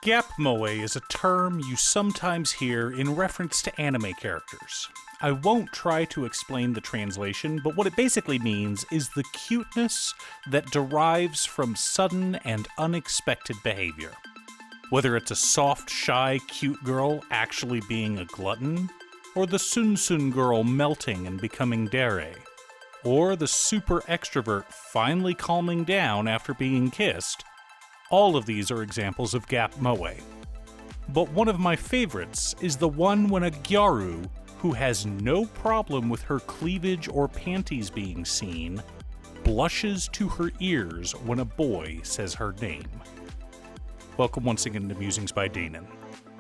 Gap moe is a term you sometimes hear in reference to anime characters. I won't try to explain the translation, but what it basically means is the cuteness that derives from sudden and unexpected behavior. Whether it's a soft, shy, cute girl actually being a glutton, or the Sun girl melting and becoming dere, or the super extrovert finally calming down after being kissed, all of these are examples of gap moe. But one of my favorites is the one when a Gyaru, who has no problem with her cleavage or panties being seen, blushes to her ears when a boy says her name. Welcome once again to Musings by Danon.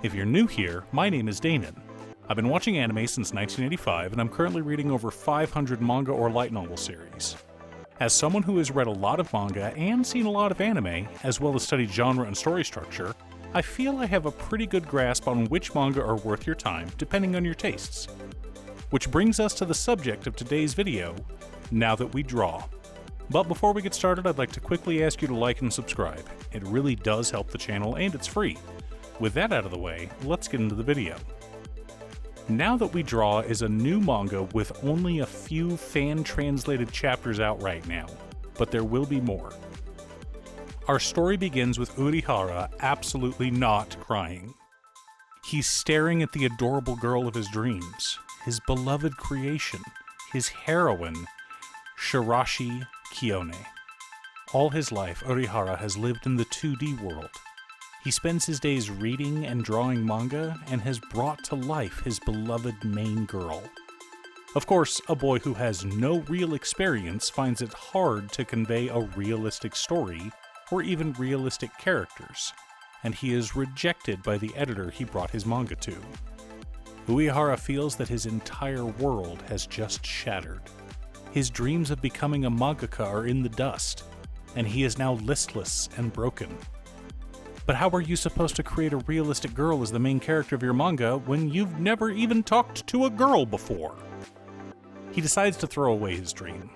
If you're new here, my name is Danon. I've been watching anime since 1985, and I'm currently reading over 500 manga or light novel series. As someone who has read a lot of manga and seen a lot of anime, as well as studied genre and story structure, I feel I have a pretty good grasp on which manga are worth your time, depending on your tastes. Which brings us to the subject of today's video, Now That We Draw. But before we get started, I'd like to quickly ask you to like and subscribe. It really does help the channel, and it's free. With that out of the way, let's get into the video. Now That We Draw is a new manga with only a few fan-translated chapters out right now, but there will be more. Our story begins with Urihara absolutely not crying. He's staring at the adorable girl of his dreams, his beloved creation, his heroine, Shirashi Kiyone. All his life, Urihara has lived in the 2D world. He spends his days reading and drawing manga and has brought to life his beloved main girl. Of course, a boy who has no real experience finds it hard to convey a realistic story or even realistic characters, and he is rejected by the editor he brought his manga to. Uehara feels that his entire world has just shattered. His dreams of becoming a mangaka are in the dust, and he is now listless and broken. But how are you supposed to create a realistic girl as the main character of your manga when you've never even talked to a girl before? He decides to throw away his dream.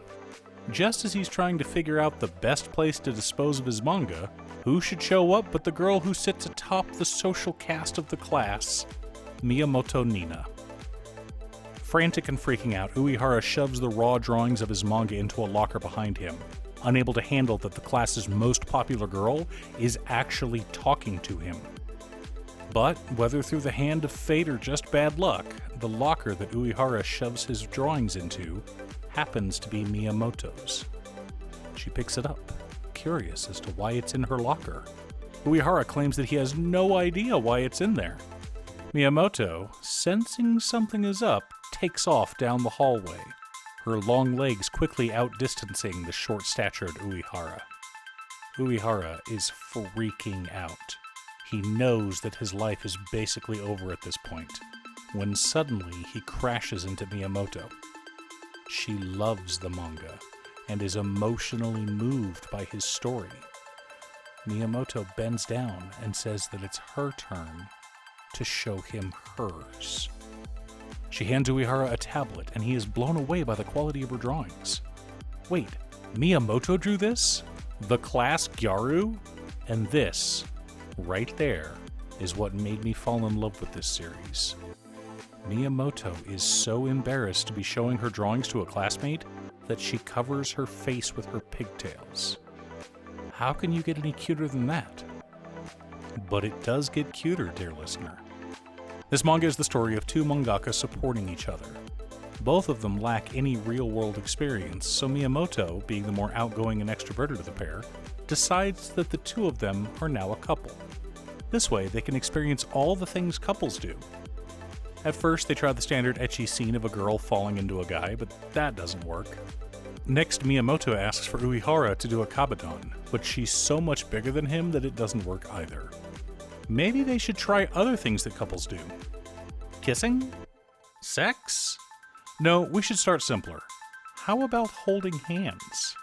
Just as he's trying to figure out the best place to dispose of his manga, who should show up but the girl who sits atop the social caste of the class, Miyamoto Nina. Frantic and freaking out, Uehara shoves the raw drawings of his manga into a locker behind him, unable to handle that the class's most popular girl is actually talking to him. But, whether through the hand of fate or just bad luck, the locker that Uehara shoves his drawings into happens to be Miyamoto's. She picks it up, curious as to why it's in her locker. Uehara claims that he has no idea why it's in there. Miyamoto, sensing something is up, takes off down the hallway, her long legs quickly outdistancing the short-statured Uehara. Uehara is freaking out. He knows that his life is basically over at this point, when suddenly he crashes into Miyamoto. She loves the manga, and is emotionally moved by his story. Miyamoto bends down and says that it's her turn to show him hers. She hands Uehara a tablet, and he is blown away by the quality of her drawings. Wait, Miyamoto drew this? The class Gyaru? And this, right there, is what made me fall in love with this series. Miyamoto is so embarrassed to be showing her drawings to a classmate that she covers her face with her pigtails. How can you get any cuter than that? But it does get cuter, dear listener. This manga is the story of two mangaka supporting each other. Both of them lack any real-world experience, so Miyamoto, being the more outgoing and extroverted of the pair, decides that the two of them are now a couple. This way, they can experience all the things couples do. At first, they try the standard ecchi scene of a girl falling into a guy, but that doesn't work. Next, Miyamoto asks for Uehara to do a kabedon, but she's so much bigger than him that it doesn't work either. Maybe they should try other things that couples do. Kissing? Sex? No, we should start simpler. How about holding hands?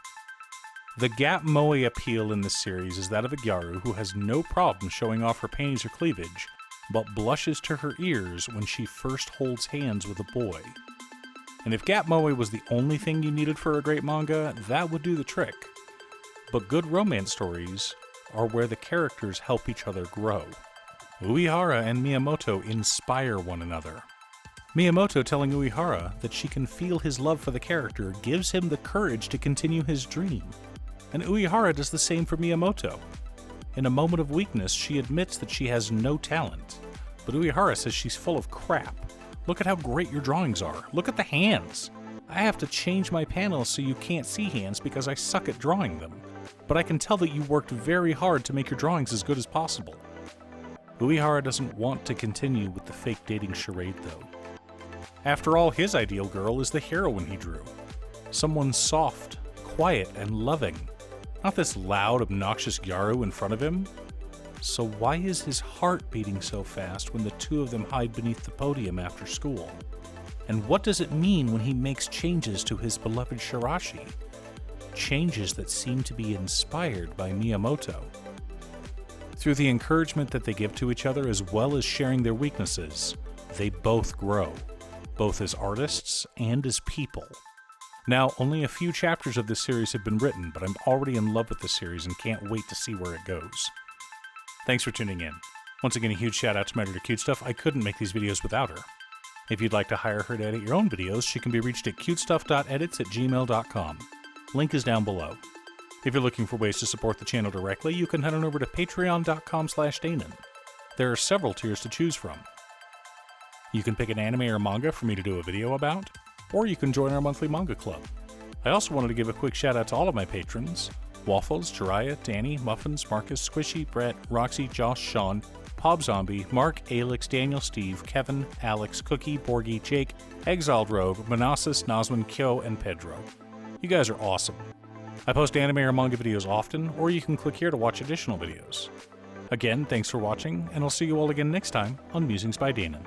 The gap moe appeal in this series is that of a Gyaru who has no problem showing off her panties or cleavage, but blushes to her ears when she first holds hands with a boy. And if gap moe was the only thing you needed for a great manga, that would do the trick. But good romance stories are where the characters help each other grow. Uehara and Miyamoto inspire one another. Miyamoto telling Uehara that she can feel his love for the character gives him the courage to continue his dream. And Uehara does the same for Miyamoto. In a moment of weakness, she admits that she has no talent. But Uehara says she's full of crap. Look at how great your drawings are. Look at the hands. I have to change my panels so you can't see hands because I suck at drawing them. But I can tell that you worked very hard to make your drawings as good as possible. Uehara doesn't want to continue with the fake dating charade though. After all, his ideal girl is the heroine he drew. Someone soft, quiet, and loving. Not this loud, obnoxious Gyaru in front of him. So why is his heart beating so fast when the two of them hide beneath the podium after school? And what does it mean when he makes changes to his beloved Shirashi? Changes that seem to be inspired by Miyamoto. Through the encouragement that they give to each other as well as sharing their weaknesses, they both grow, both as artists and as people. Now, only a few chapters of this series have been written, but I'm already in love with the series and can't wait to see where it goes. Thanks for tuning in. Once again, a huge shout out to my editor Cutestuff. I couldn't make these videos without her. If you'd like to hire her to edit your own videos, she can be reached at cutestuff.edits@gmail.com. Link is down below. If you're looking for ways to support the channel directly, you can head on over to patreon.com/Danon. There are several tiers to choose from. You can pick an anime or manga for me to do a video about, or you can join our monthly manga club. I also wanted to give a quick shout out to all of my patrons: Waffles, Jiraiya, Danny, Muffins, Marcus, Squishy, Brett, Roxy, Josh, Sean, Pob Zombie, Mark, Alex, Daniel, Steve, Kevin, Alex, Cookie, Borgie, Jake, Exiled Rogue, Manassas, Nazman, Kyo, and Pedro. You guys are awesome. I post anime or manga videos often, or you can click here to watch additional videos. Again, thanks for watching, and I'll see you all again next time on Musings by Danon.